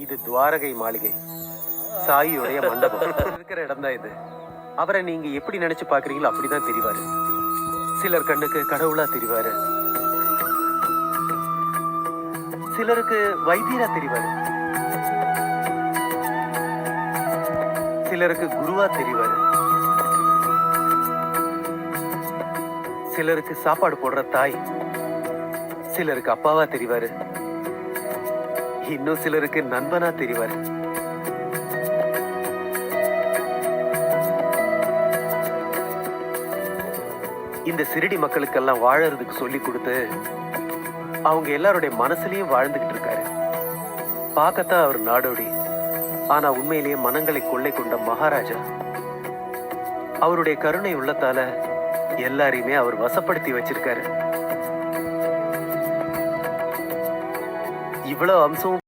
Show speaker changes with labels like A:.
A: இது துவாரகை மாளிகை, சாயியுடைய மண்டபம் இருக்கிற இடம் தான் இது. அவரை நீங்க எப்படி நினைச்சு பாக்குறீங்களோ அப்படிதான் தெரிவாரு. சிலர் கண்ணுக்கு கடவுளா தெரிவாரு, சிலருக்கு வைத்தியரா தெரிவாரு, சிலருக்கு குருவா தெரிவாரு, சிலருக்கு சாப்பாடு போடுற தாய், சிலருக்கு அப்பாவா தெரிவாரு, இன்னும் சிலருக்கு நண்பனா தெரிவாரு. இந்த சிறுடி மக்களுக்கெல்லாம் வாழறதுக்கு சொல்லி கொடுத்து அவங்க எல்லாருடைய மனசுலயும் வாழ்ந்துகிட்டு இருக்காரு. பார்க்கத்தான் அவர் நாடோடி, ஆனா உண்மையிலேயே மனங்களை கொள்ளை கொண்ட மகாராஜா. அவருடைய கருணை உள்ளத்தால எல்லாரையுமே அவர் வசப்படுத்தி வச்சிருக்காரு. இவ்வளவு அம்சம்